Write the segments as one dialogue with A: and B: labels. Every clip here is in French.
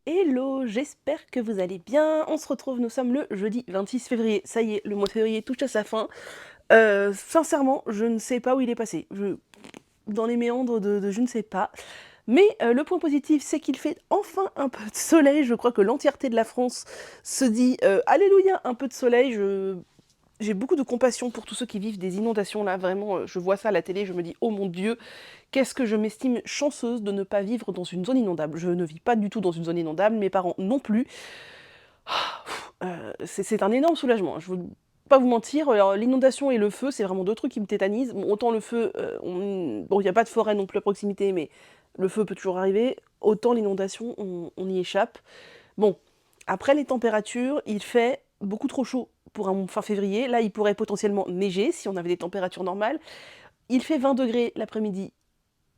A: Hello, j'espère que vous allez bien. On se retrouve, nous sommes le jeudi 26 février. Ça y est, le mois de février touche à sa fin. Sincèrement, je ne sais pas où il est passé. Dans les méandres de je ne sais pas. Mais le point positif, c'est qu'il fait enfin un peu de soleil. Je crois que l'entièreté de la France se dit Alléluia, un peu de soleil. J'ai beaucoup de compassion pour tous ceux qui vivent des inondations là. Vraiment, je vois ça à la télé, je me dis oh mon Dieu, qu'est-ce que je m'estime chanceuse de ne pas vivre dans une zone inondable. Je ne vis pas du tout dans une zone inondable, mes parents non plus. C'est un énorme soulagement, je ne veux pas vous mentir. Alors l'inondation et le feu, c'est vraiment 2 trucs qui me tétanisent. Bon, autant le feu, bon, il y a pas de forêt non plus à proximité, mais le feu peut toujours arriver. Autant l'inondation, on y échappe. Bon, après les températures, il fait beaucoup trop chaud pour un fin février. Là, il pourrait potentiellement neiger si on avait des températures normales. Il fait 20 degrés l'après-midi.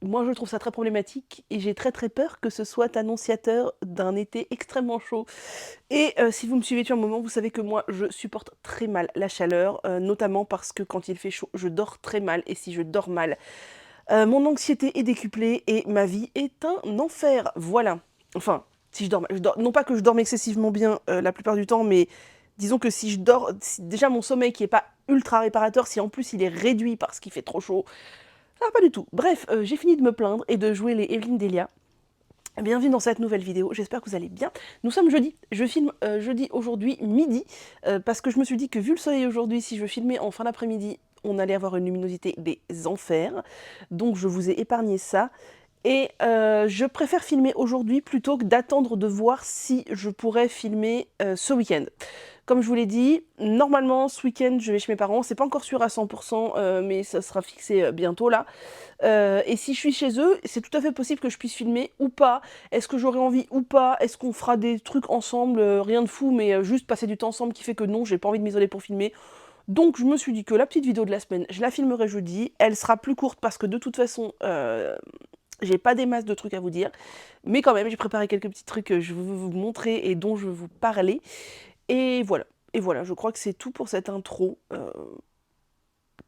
A: Moi, je trouve ça très problématique et j'ai très peur que ce soit annonciateur d'un été extrêmement chaud. Et si vous me suivez depuis un moment, vous savez que moi, je supporte très mal la chaleur, notamment parce que quand il fait chaud, je dors très mal et si je dors mal, mon anxiété est décuplée et ma vie est un enfer. Voilà. Enfin, si je dors non pas que je dorme excessivement bien, la plupart du temps, mais disons que si je dors déjà mon sommeil qui est pas ultra réparateur, si en plus il est réduit parce qu'il fait trop chaud, ça va pas du tout. Bref, j'ai fini de me plaindre et de jouer les Evelyne Delia. Bienvenue dans cette nouvelle vidéo, j'espère que vous allez bien. Nous sommes jeudi, je filme jeudi aujourd'hui midi, parce que je me suis dit que vu le soleil aujourd'hui, si je filmais en fin d'après-midi, on allait avoir une luminosité des enfers. Donc je vous ai épargné ça. Et je préfère filmer aujourd'hui plutôt que d'attendre de voir si je pourrais filmer ce week-end. Comme je vous l'ai dit, normalement ce week-end je vais chez mes parents, c'est pas encore sûr à 100%, mais ça sera fixé bientôt là. Et si je suis chez eux, c'est tout à fait possible que je puisse filmer ou pas. Est-ce que j'aurai envie ou pas? Est-ce qu'on fera des trucs ensemble? Rien de fou, mais juste passer du temps ensemble qui fait que non, j'ai pas envie de m'isoler pour filmer. Donc je me suis dit que la petite vidéo de la semaine, je la filmerai jeudi. Elle sera plus courte parce que de toute façon, j'ai pas des masses de trucs à vous dire. Mais quand même, j'ai préparé quelques petits trucs que je veux vous montrer et dont je veux vous parler. Et voilà. Et voilà, je crois que c'est tout pour cette intro.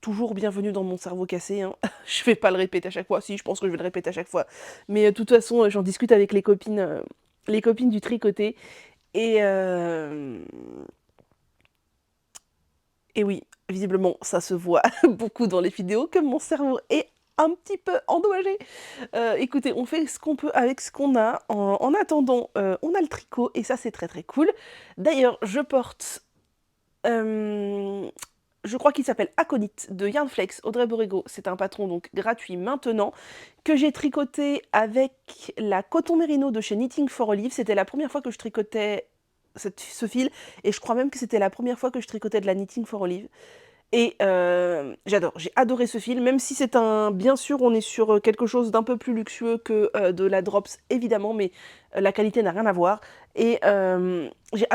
A: Toujours bienvenue dans mon cerveau cassé, hein. Je vais pas le répéter à chaque fois. Si, je pense que je vais le répéter à chaque fois. Mais de toute façon, j'en discute avec les copines du tricoté. Et, euh, et oui, visiblement, ça se voit beaucoup dans les vidéos que mon cerveau est un petit peu endommagé. Écoutez, on fait ce qu'on peut avec ce qu'on a. En attendant, on a le tricot et ça, c'est très cool. D'ailleurs, je porte je crois qu'il s'appelle Aconite de Yarnflex, Audrey Borrego. C'est un patron donc gratuit maintenant que j'ai tricoté avec la coton mérino de chez Knitting for Olive. C'était la première fois que je tricotais ce fil et je crois même que c'était la première fois que je tricotais de la Knitting for Olive. Et j'adore, j'ai adoré ce fil, même si c'est un... Bien sûr, on est sur quelque chose d'un peu plus luxueux que de la Drops, évidemment, mais la qualité n'a rien à voir. Et j'ai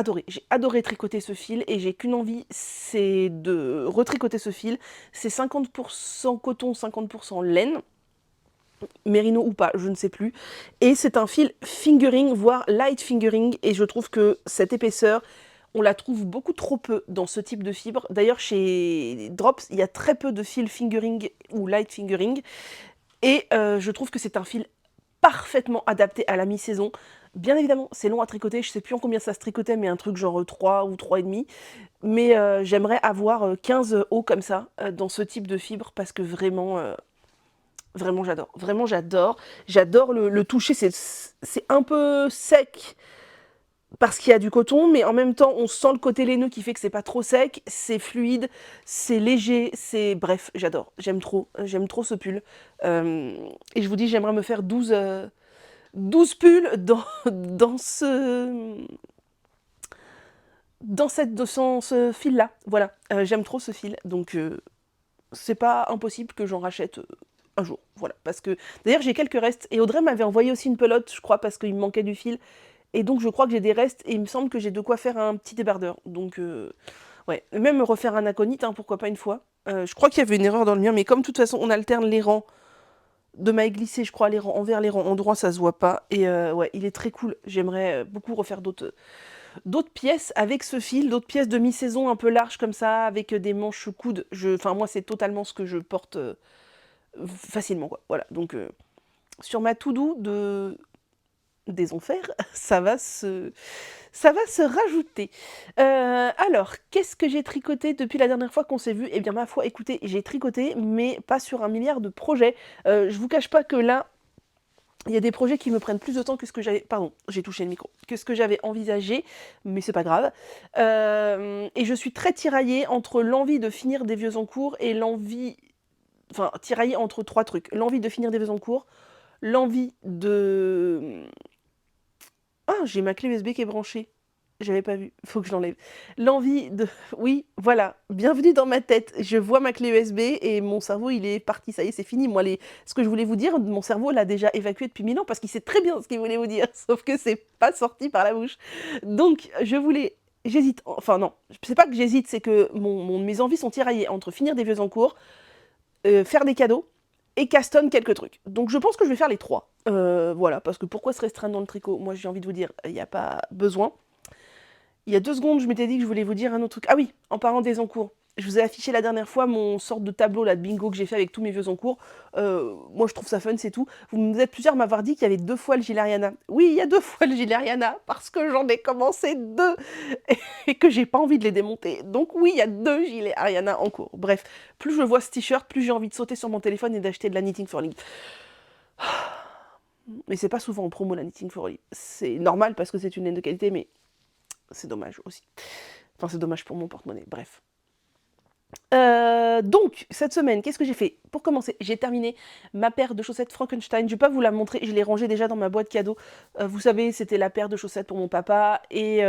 A: adoré tricoter ce fil, et j'ai qu'une envie, c'est de retricoter ce fil. C'est 50% coton, 50% laine, mérino ou pas, je ne sais plus. Et c'est un fil fingering, voire light fingering, et je trouve que cette épaisseur, on la trouve beaucoup trop peu dans ce type de fibre. D'ailleurs, chez Drops, il y a très peu de fils fingering ou light fingering. Et je trouve que c'est un fil parfaitement adapté à la mi-saison. Bien évidemment, c'est long à tricoter. Je sais plus en combien ça se tricotait, mais un truc genre 3 ou 3,5. Mais j'aimerais avoir 15 hauts comme ça, dans ce type de fibre, parce que vraiment... vraiment j'adore, vraiment j'adore. J'adore le toucher, c'est un peu sec, parce qu'il y a du coton, mais en même temps, on sent le côté laineux qui fait que c'est pas trop sec, c'est fluide, c'est léger, c'est... Bref, j'adore, j'aime trop ce pull. Et je vous dis, j'aimerais me faire 12 pulls dans dans ce fil-là. Voilà, j'aime trop ce fil, donc c'est pas impossible que j'en rachète un jour. Voilà, parce que... D'ailleurs, j'ai quelques restes, et Audrey m'avait envoyé aussi une pelote, je crois, parce qu'il me manquait du fil. Et donc je crois que j'ai des restes et il me semble que j'ai de quoi faire un petit débardeur. Donc ouais, même refaire un aconite, hein, pourquoi pas une fois. Je crois qu'il y avait une erreur dans le mien, mais comme de toute façon on alterne les rangs de mailles glissées, je crois, les rangs envers les rangs endroits, ça se voit pas. Et ouais, il est très cool. J'aimerais beaucoup refaire d'autres pièces avec ce fil, d'autres pièces de mi-saison un peu larges comme ça, avec des manches coudes. Enfin moi c'est totalement ce que je porte facilement, quoi. Voilà, donc sur ma to-do des enfers, ça va se rajouter. Alors, qu'est-ce que j'ai tricoté depuis la dernière fois qu'on s'est vu? Eh bien, ma foi, écoutez, j'ai tricoté, mais pas sur un milliard de projets. Je vous cache pas que là, il y a des projets qui me prennent plus de temps que ce que j'avais... Pardon, j'ai touché le micro. Que ce que j'avais envisagé, mais c'est pas grave. Et je suis très tiraillée entre l'envie de finir des vieux en cours et l'envie... Enfin, tiraillée entre 3 trucs. L'envie de finir des vieux en cours, l'envie de... Ah, j'ai ma clé USB qui est branchée. J'avais pas vu, faut que je l'enlève. L'envie de... Oui, voilà, bienvenue dans ma tête. Je vois ma clé USB et mon cerveau, il est parti. Ça y est, c'est fini. Moi, ce que je voulais vous dire, mon cerveau l'a déjà évacué depuis 1000 ans parce qu'il sait très bien ce qu'il voulait vous dire, sauf que c'est pas sorti par la bouche. Donc, J'hésite. Enfin, non, c'est pas que j'hésite, c'est que mes envies sont tiraillées entre finir des vieux en cours, faire des cadeaux et castonne quelques trucs. Donc je pense que je vais faire les 3. Voilà, parce que pourquoi se restreindre dans le tricot? Moi j'ai envie de vous dire, il n'y a pas besoin. Il y a 2 secondes, je m'étais dit que je voulais vous dire un autre truc. Ah oui, en parlant des encours. Je vous ai affiché la dernière fois mon sorte de tableau là, de bingo que j'ai fait avec tous mes vieux encours. Moi je trouve ça fun, c'est tout. Vous êtes plusieurs à m'avoir dit qu'il y avait 2 fois le gilet Ariana. Oui, il y a 2 fois le gilet Ariana, parce que j'en ai commencé 2 et que j'ai pas envie de les démonter. Donc oui, il y a 2 gilets Ariana en cours. Bref, plus je vois ce t-shirt, plus j'ai envie de sauter sur mon téléphone et d'acheter de la Knitting for Live. Mais c'est pas souvent en promo la Knitting for Live. C'est normal parce que c'est une laine de qualité, mais c'est dommage aussi. Enfin, c'est dommage pour mon porte-monnaie, bref. Donc, cette semaine, qu'est-ce que j'ai fait? Pour commencer, j'ai terminé ma paire de chaussettes Frankenstein. Je vais pas vous la montrer, je l'ai rangée déjà dans ma boîte cadeau. Vous savez, c'était la paire de chaussettes pour mon papa et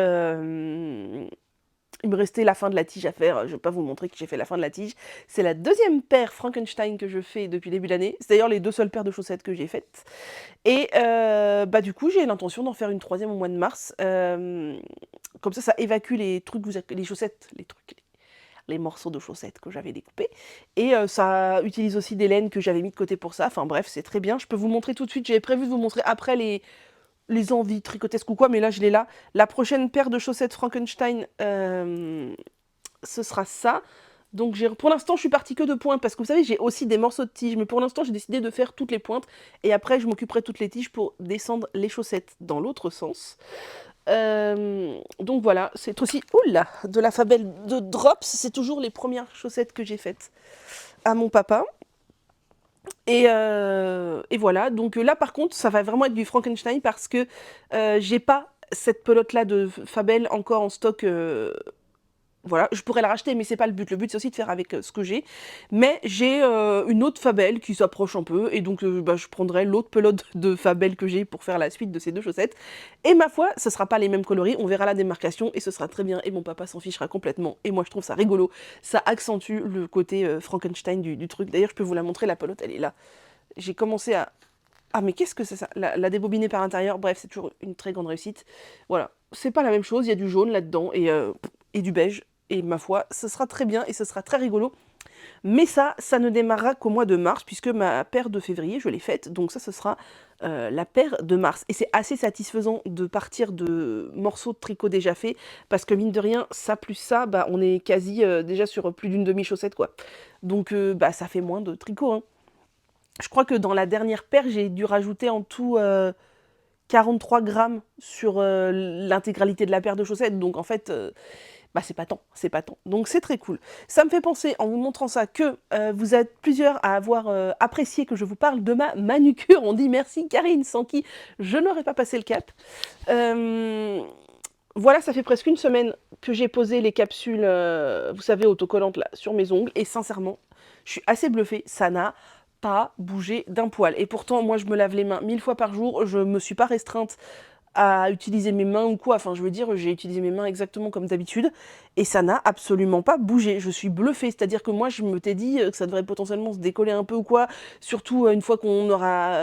A: il me restait la fin de la tige à faire. Je vais pas vous montrer que j'ai fait la fin de la tige. C'est la 2e paire Frankenstein que je fais depuis le début de l'année. C'est d'ailleurs les 2 seules paires de chaussettes que j'ai faites. Et bah du coup, j'ai l'intention d'en faire une 3e au mois de mars. Comme ça évacue les trucs, les chaussettes, les morceaux de chaussettes que j'avais découpés. Et ça utilise aussi des laines que j'avais mis de côté pour ça. Enfin bref, c'est très bien. Je peux vous montrer tout de suite. J'avais prévu de vous montrer après les envies tricotesques ou quoi, mais là je l'ai là. La prochaine paire de chaussettes Frankenstein, ce sera ça. Donc pour l'instant je suis partie que de pointes, parce que vous savez j'ai aussi des morceaux de tige, mais pour l'instant j'ai décidé de faire toutes les pointes, et après je m'occuperai de toutes les tiges pour descendre les chaussettes dans l'autre sens. Donc voilà, c'est aussi, oula, de la Fabel de Drops, c'est toujours les premières chaussettes que j'ai faites à mon papa. Et voilà, donc là par contre ça va vraiment être du Frankenstein parce que j'ai pas cette pelote là de Fabel encore en stock. Voilà, je pourrais la racheter mais c'est pas le but c'est aussi de faire avec ce que j'ai. Mais j'ai une autre Fabel qui s'approche un peu et donc bah, je prendrai l'autre pelote de Fabel que j'ai pour faire la suite de ces 2 chaussettes. Et ma foi, ce sera pas les mêmes coloris, on verra la démarcation et ce sera très bien et mon papa s'en fichera complètement. Et moi je trouve ça rigolo, ça accentue le côté Frankenstein du truc. D'ailleurs je peux vous la montrer, la pelote elle est là. J'ai commencé à... Ah mais qu'est-ce que c'est ça, la débobiner par l'intérieur, bref c'est toujours une très grande réussite. Voilà, c'est pas la même chose, il y a du jaune là-dedans et du beige. Et ma foi, ce sera très bien et ce sera très rigolo. Mais ça ne démarrera qu'au mois de mars, puisque ma paire de février, je l'ai faite. Donc ça, ce sera la paire de mars. Et c'est assez satisfaisant de partir de morceaux de tricot déjà faits, parce que mine de rien, ça plus ça, bah, on est quasi déjà sur plus d'une demi-chaussette, quoi. Donc bah, ça fait moins de tricot, hein. Je crois que dans la dernière paire, j'ai dû rajouter en tout 43 grammes sur l'intégralité de la paire de chaussettes. Donc en fait... bah c'est pas tant. Donc c'est très cool. Ça me fait penser, en vous montrant ça, que vous êtes plusieurs à avoir apprécié que je vous parle de ma manucure. On dit merci Karine, sans qui je n'aurais pas passé le cap. Voilà, ça fait presque une semaine que j'ai posé les capsules, vous savez, autocollantes là, sur mes ongles. Et sincèrement, je suis assez bluffée, ça n'a pas bougé d'un poil. Et pourtant, moi je me lave les mains 1000 fois par jour, je me suis pas restreinte à utiliser mes mains ou quoi, enfin je veux dire, j'ai utilisé mes mains exactement comme d'habitude, et ça n'a absolument pas bougé, je suis bluffée, c'est-à-dire que moi je me t'ai dit que ça devrait potentiellement se décoller un peu ou quoi, surtout une fois qu'on aura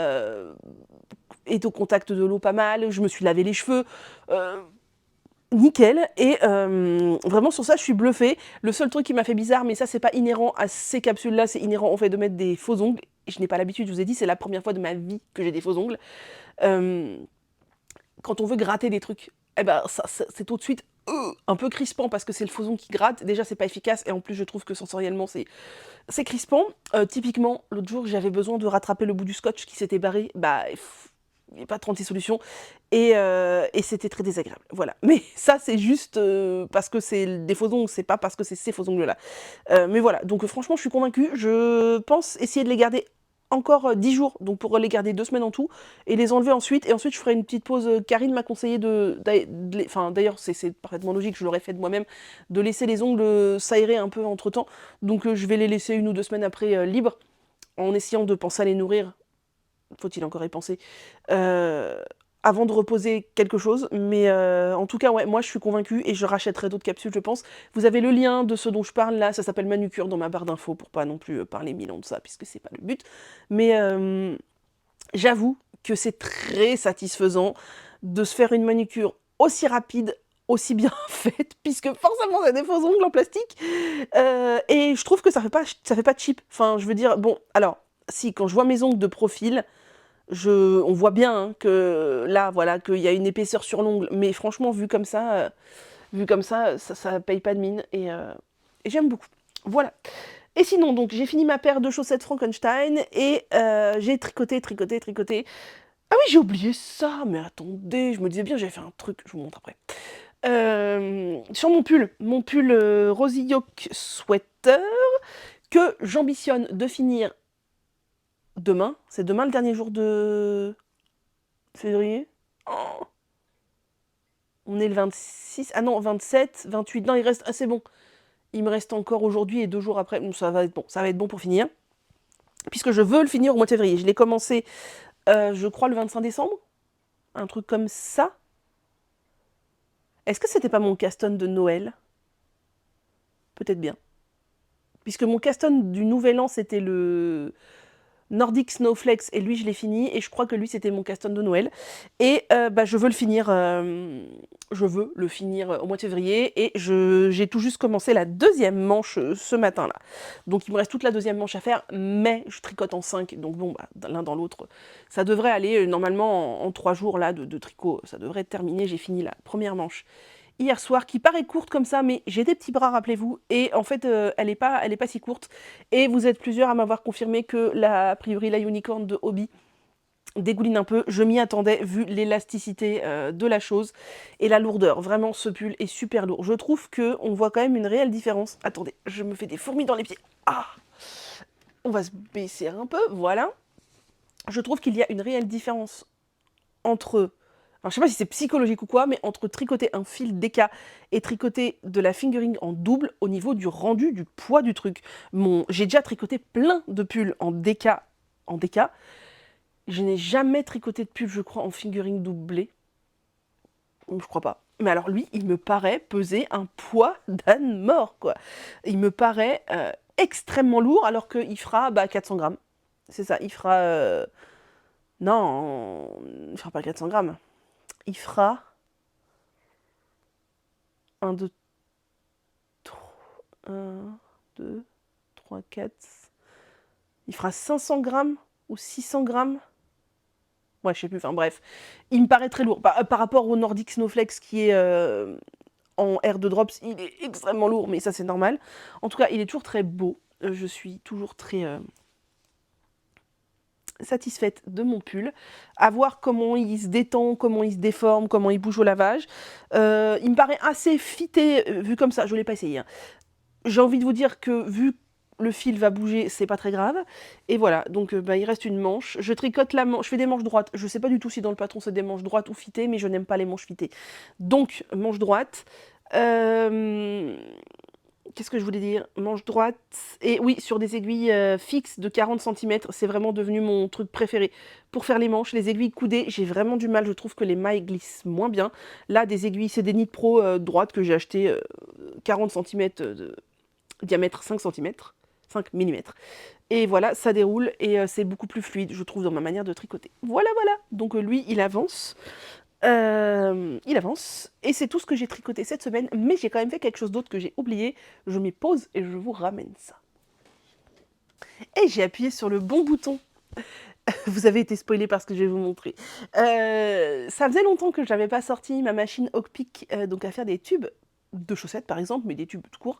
A: été au contact de l'eau pas mal, je me suis lavé les cheveux, nickel, et vraiment sur ça je suis bluffée. Le seul truc qui m'a fait bizarre, mais ça c'est pas inhérent à ces capsules là, c'est inhérent au fait de mettre des faux ongles, je n'ai pas l'habitude, je vous ai dit, c'est la première fois de ma vie que j'ai des faux ongles. Quand on veut gratter des trucs, eh ben c'est tout de suite un peu crispant parce que c'est le faux ongle qui gratte. Déjà c'est pas efficace et en plus je trouve que sensoriellement c'est crispant. Typiquement l'autre jour j'avais besoin de rattraper le bout du scotch qui s'était barré. Bah il n'y a pas 36 solutions, et c'était très désagréable, voilà. Mais ça, c'est juste parce que c'est des faux ongles, c'est pas parce que c'est ces faux ongles-là. Mais voilà, donc franchement, je suis convaincue, je pense essayer de les garder encore 10 jours, donc pour les garder 2 semaines en tout, et les enlever ensuite, et ensuite je ferai une petite pause. Karine m'a conseillé enfin d'ailleurs c'est parfaitement logique, je l'aurais fait de moi-même, de laisser les ongles s'aérer un peu entre temps, donc je vais les laisser 1 ou 2 semaines après libres, en essayant de penser à les nourrir, faut-il encore y penser, avant de reposer quelque chose, mais en tout cas, ouais, moi je suis convaincue, et je rachèterai d'autres capsules, je pense. Vous avez le lien de ce dont je parle là, ça s'appelle Manucure, dans ma barre d'infos, pour pas non plus parler 1000 ans de ça, puisque c'est pas le but, mais j'avoue que c'est très satisfaisant de se faire une manucure aussi rapide, aussi bien faite, puisque forcément c'est des faux ongles en plastique, et je trouve que ça fait pas cheap, enfin je veux dire, bon, alors, si, quand je vois mes ongles de profil, on voit bien hein, que là, voilà, qu'il y a une épaisseur sur l'ongle, mais franchement, ça paye pas de mine, et j'aime beaucoup. Voilà. Et sinon, donc, j'ai fini ma paire de chaussettes Frankenstein, et j'ai tricoté. Ah oui, j'ai oublié ça, mais attendez, je me disais bien, j'avais fait un truc, je vous montre après. Sur mon pull Rosy Yoke Sweater, que j'ambitionne de finir demain. C'est demain le dernier jour de février. Oh, on est le 26. Ah non, 27, 28. Non, il reste. Ah, c'est bon. Il me reste encore aujourd'hui et 2 jours après. Donc ça va être bon. Ça va être bon pour finir. Puisque je veux le finir au mois de février. Je l'ai commencé, je crois, le 25 décembre. Un truc comme ça. Est-ce que c'était pas mon caston de Noël? Peut-être bien. Puisque mon caston du Nouvel An, c'était le Nordic Snowflakes, et lui je l'ai fini, et je crois que lui c'était mon caston de Noël, et je veux le finir, au mois de février, et j'ai tout juste commencé la 2e manche ce matin là, donc il me reste toute la 2e manche à faire, mais je tricote en 5, donc bon, l'un dans l'autre, ça devrait aller, normalement en 3 jours là de tricot, ça devrait être terminé. J'ai fini la première manche hier soir, qui paraît courte comme ça, mais j'ai des petits bras, rappelez-vous, et en fait, elle est pas si courte, et vous êtes plusieurs à m'avoir confirmé que, a priori, la unicorn de Hobby dégouline un peu. Je m'y attendais, vu l'élasticité de la chose, et la lourdeur. Vraiment, ce pull est super lourd. Je trouve qu'on voit quand même une réelle différence. Attendez, je me fais des fourmis dans les pieds. Ah, on va se baisser un peu, voilà. Je trouve qu'il y a une réelle différence entre... Alors, je sais pas si c'est psychologique ou quoi, mais entre tricoter un fil DK et tricoter de la fingering en double, au niveau du rendu, du poids du truc. J'ai déjà tricoté plein de pulls en DK. Je n'ai jamais tricoté de pull, je crois, en fingering doublé. Je crois pas. Mais alors lui, il me paraît peser un poids d'âne mort, quoi. Il me paraît extrêmement lourd, alors qu'il fera 400 grammes. C'est ça, il fera... Non, il fera pas 400 grammes. Il fera 1, 2, 3, 4... Il fera 500 grammes ou 600 grammes. Ouais, je sais plus, enfin bref. Il me paraît très lourd. Par rapport au Nordic Snowflakes qui est en air de drops, il est extrêmement lourd, mais ça c'est normal. En tout cas, il est toujours très beau. Je suis toujours très satisfaite de mon pull. À voir comment il se détend, comment il se déforme, comment il bouge au lavage. Il me paraît assez fité, vu comme ça. Je ne l'ai pas essayé, hein. J'ai envie de vous dire que, vu le fil va bouger, c'est pas très grave. Et voilà, donc il reste une manche. Je tricote la manche, je fais des manches droites. Je sais pas du tout si dans le patron c'est des manches droites ou fitées, mais je n'aime pas les manches fitées. Donc, manche droite. Qu'est-ce que je voulais dire? Manche droite. Et oui, sur des aiguilles fixes de 40 cm, c'est vraiment devenu mon truc préféré. Pour faire les manches, les aiguilles coudées, j'ai vraiment du mal. Je trouve que les mailles glissent moins bien. Là, des aiguilles, c'est des Knit Pro droites que j'ai achetées 40 cm de diamètre, 5 cm. 5 mm. Et voilà, ça déroule, et c'est beaucoup plus fluide, je trouve, dans ma manière de tricoter. Voilà, voilà. Donc lui, il avance. Et c'est tout ce que j'ai tricoté cette semaine, mais j'ai quand même fait quelque chose d'autre que j'ai oublié. Je m'y pose et je vous ramène ça. Et j'ai appuyé sur le bon bouton. Vous avez été spoilé par ce que je vais vous montrer. Ça faisait longtemps que je n'avais pas sorti ma machine Hawkpick, donc à faire des tubes de chaussettes par exemple, mais des tubes tout court.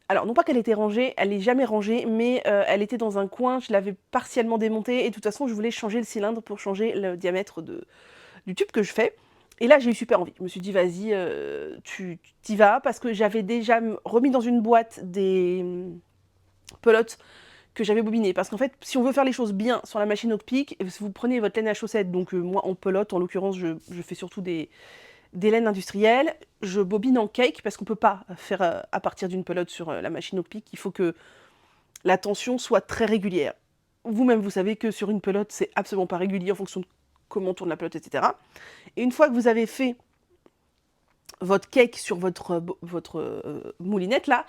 A: Alors non pas qu'elle était rangée, elle est jamais rangée, mais elle était dans un coin, je l'avais partiellement démontée et de toute façon je voulais changer le cylindre pour changer le diamètre du tube que je fais. Et là j'ai eu super envie. Je me suis dit: «Vas-y, tu y vas» parce que j'avais déjà remis dans une boîte des, pelotes que j'avais bobinées. Parce qu'en fait, si on veut faire les choses bien sur la machine Hockpick, si vous prenez votre laine à chaussettes, donc moi en pelote, en l'occurrence je fais surtout des laines industrielles, je bobine en cake parce qu'on peut pas faire à partir d'une pelote sur la machine Hockpick, il faut que la tension soit très régulière. Vous-même, vous savez que sur une pelote, c'est absolument pas régulier en fonction de comment tourne la pelote, etc. Et une fois que vous avez fait votre cake sur votre moulinette, là,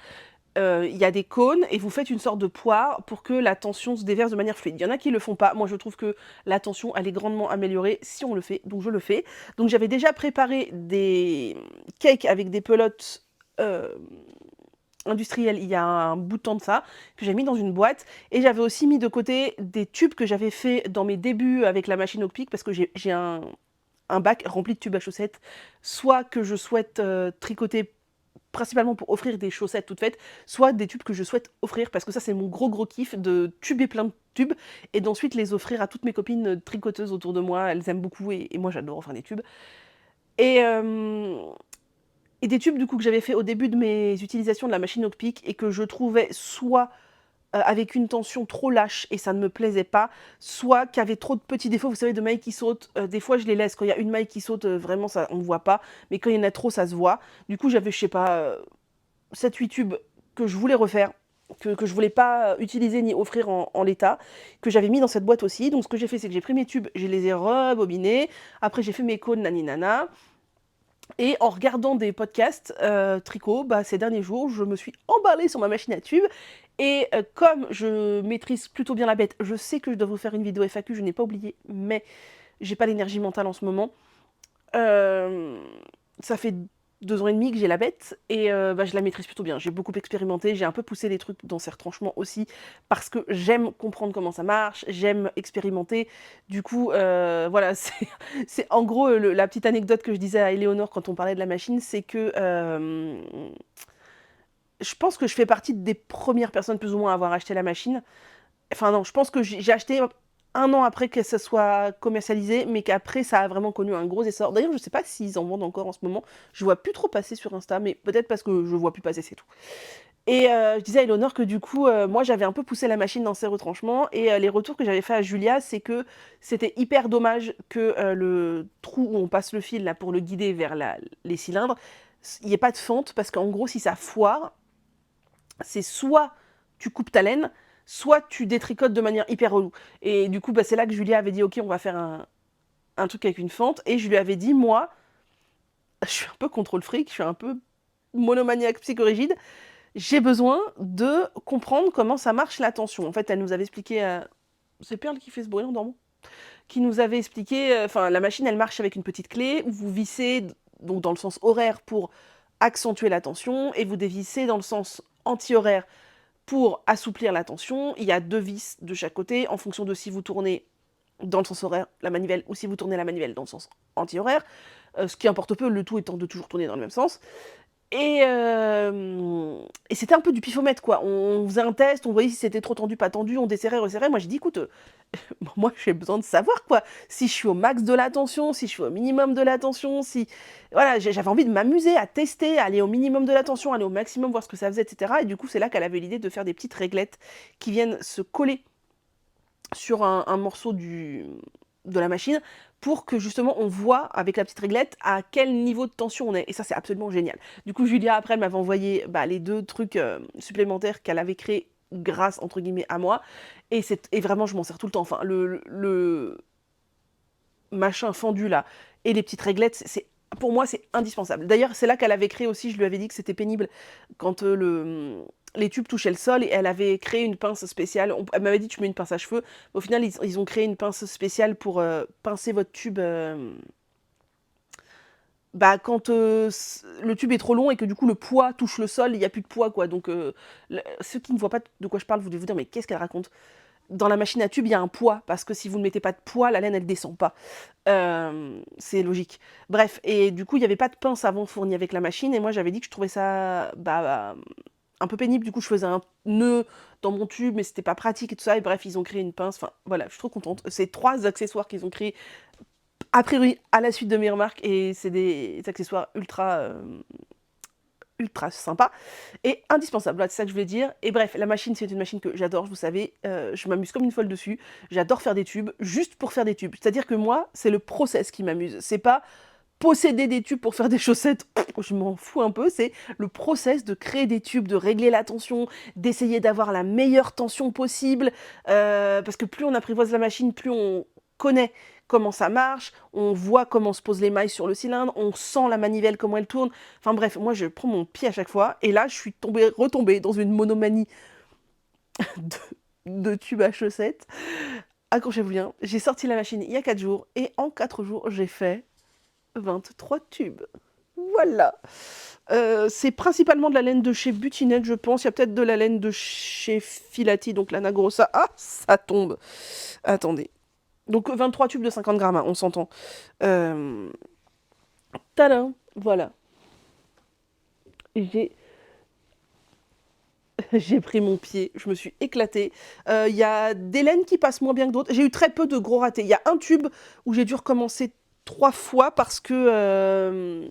A: il y a des cônes et vous faites une sorte de poire pour que la tension se déverse de manière fluide. Il y en a qui le font pas. Moi, je trouve que la tension, elle est grandement améliorée si on le fait, donc je le fais. Donc j'avais déjà préparé des cakes avec des pelotes industrielles il y a un bout de temps de ça, que j'ai mis dans une boîte. Et j'avais aussi mis de côté des tubes que j'avais fait dans mes débuts avec la machine Hockpick, parce que j'ai un bac rempli de tubes à chaussettes, soit que je souhaite tricoter principalement pour offrir des chaussettes toutes faites, soit des tubes que je souhaite offrir, parce que ça c'est mon gros kiff, de tuber plein de tubes, et d'ensuite les offrir à toutes mes copines tricoteuses autour de moi, elles aiment beaucoup, et moi j'adore offrir des tubes. Et, et des tubes du coup que j'avais fait au début de mes utilisations de la machine Hockpick, et que je trouvais soit avec une tension trop lâche et ça ne me plaisait pas, soit qu'il y avait trop de petits défauts, vous savez, de mailles qui sautent. Des fois, je les laisse. Quand il y a une maille qui saute, vraiment, ça, on ne voit pas. Mais quand il y en a trop, ça se voit. Du coup, j'avais, je sais pas, 7-8 tubes que je voulais refaire, que je voulais pas utiliser ni offrir en l'état, que j'avais mis dans cette boîte aussi. Donc, ce que j'ai fait, c'est que j'ai pris mes tubes, je les ai rebobinés. Après, j'ai fait mes cônes, nani nana. Et en regardant des podcasts tricot, bah, ces derniers jours, je me suis emballée sur ma machine à tubes. Et comme je maîtrise plutôt bien la bête, je sais que je dois vous faire une vidéo FAQ, je n'ai pas oublié, mais j'ai pas l'énergie mentale en ce moment. Euh, Ça fait 2 ans et demi que j'ai la bête et bah, je la maîtrise plutôt bien. J'ai beaucoup expérimenté, j'ai un peu poussé les trucs dans ces retranchements aussi parce que j'aime comprendre comment ça marche, j'aime expérimenter. Du coup, voilà, c'est en gros la petite anecdote que je disais à Éléonore quand on parlait de la machine, c'est que je pense que je fais partie des premières personnes plus ou moins à avoir acheté la machine. Enfin non, je pense que j'ai acheté 1 an après que ça soit commercialisé, mais qu'après ça a vraiment connu un gros essor. D'ailleurs, je sais pas s'ils en vendent encore en ce moment. Je vois plus trop passer sur Insta, mais peut-être parce que je vois plus passer, c'est tout. Et je disais à Eleonore que du coup, moi j'avais un peu poussé la machine dans ses retranchements, et les retours que j'avais fait à Julia, c'est que c'était hyper dommage que le trou où on passe le fil là pour le guider vers les cylindres, il n'y ait pas de fente, parce qu'en gros, si ça foire, c'est soit tu coupes ta laine, soit tu détricotes de manière hyper relou. Et du coup, bah, c'est là que Julia avait dit, ok, on va faire un truc avec une fente. Et je lui avais dit, moi, je suis un peu contrôle fric, je suis un peu monomaniaque psychorigide. J'ai besoin de comprendre comment ça marche la tension. En fait, elle nous avait expliqué, c'est Perle qui fait ce bruit en dormant, qui nous avait expliqué, enfin, la machine, elle marche avec une petite clé où vous vissez donc dans le sens horaire pour accentuer la tension, et vous dévissez dans le sens anti-horaire pour assouplir la tension. Il y a 2 vis de chaque côté, en fonction de si vous tournez dans le sens horaire la manivelle, ou si vous tournez la manivelle dans le sens anti-horaire, ce qui importe peu, le tout étant de toujours tourner dans le même sens. Et c'était un peu du pifomètre, quoi. On faisait un test, on voyait si c'était trop tendu, pas tendu, on desserrait, resserrait. Moi, j'ai dit, écoute, moi, j'ai besoin de savoir, quoi. Si je suis au max de la tension, si je suis au minimum de la tension, si... Voilà, j'avais envie de m'amuser, à tester, aller au minimum de la tension, aller au maximum, voir ce que ça faisait, etc. Et du coup, c'est là qu'elle avait l'idée de faire des petites réglettes qui viennent se coller sur un morceau de la machine, pour que justement on voit avec la petite réglette à quel niveau de tension on est. Et ça, c'est absolument génial. Du coup, Julia, après, elle m'avait envoyé les 2 trucs supplémentaires qu'elle avait créés grâce, entre guillemets, à moi. Et vraiment, je m'en sers tout le temps. Enfin, le machin fendu là et les petites réglettes, pour moi, c'est indispensable. D'ailleurs, c'est là qu'elle avait créé aussi, je lui avais dit que c'était pénible quand les tubes touchaient le sol, et elle avait créé une pince spéciale. Elle m'avait dit, tu mets une pince à cheveux. Au final, ils ont créé une pince spéciale pour pincer votre tube quand le tube est trop long et que du coup le poids touche le sol, il n'y a plus de poids, quoi. Donc, ceux qui ne voient pas de quoi je parle, vous devez vous dire, mais qu'est-ce qu'elle raconte? Dans la machine à tube, il y a un poids, parce que si vous ne mettez pas de poids, la laine, elle descend pas. C'est logique. Bref, et du coup, il n'y avait pas de pince avant fournie avec la machine, et moi, j'avais dit que je trouvais ça un peu pénible, du coup je faisais un nœud dans mon tube, mais c'était pas pratique et tout ça, et bref, ils ont créé une pince, enfin voilà, je suis trop contente. C'est 3 accessoires qu'ils ont créés, a priori, à la suite de mes remarques, et c'est des accessoires ultra sympa et indispensable, voilà, c'est ça que je voulais dire. Et bref, la machine, c'est une machine que j'adore, vous savez, je m'amuse comme une folle dessus, j'adore faire des tubes, juste pour faire des tubes. C'est-à-dire que moi, c'est le process qui m'amuse, c'est pas posséder des tubes pour faire des chaussettes, je m'en fous un peu, c'est le process de créer des tubes, de régler la tension, d'essayer d'avoir la meilleure tension possible, parce que plus on apprivoise la machine, plus on connaît comment ça marche, on voit comment se posent les mailles sur le cylindre, on sent la manivelle, comment elle tourne. Enfin bref, moi je prends mon pied à chaque fois, et là je suis retombée dans une monomanie de, de tubes à chaussettes. Accrochez-vous bien, j'ai sorti la machine il y a 4 jours, et en 4 jours, j'ai fait 23 tubes. Voilà. C'est principalement de la laine de chez Butinette, je pense. Il y a peut-être de la laine de chez Filati, donc la Nagrosa. Ah, ça tombe. Attendez. Donc 23 tubes de 50 grammes, hein, on s'entend. Euh... Tadam, voilà. J'ai j'ai pris mon pied, je me suis éclatée. Il y a des laines qui passent moins bien que d'autres. J'ai eu très peu de gros ratés. Il y a un tube où j'ai dû recommencer 3 fois parce que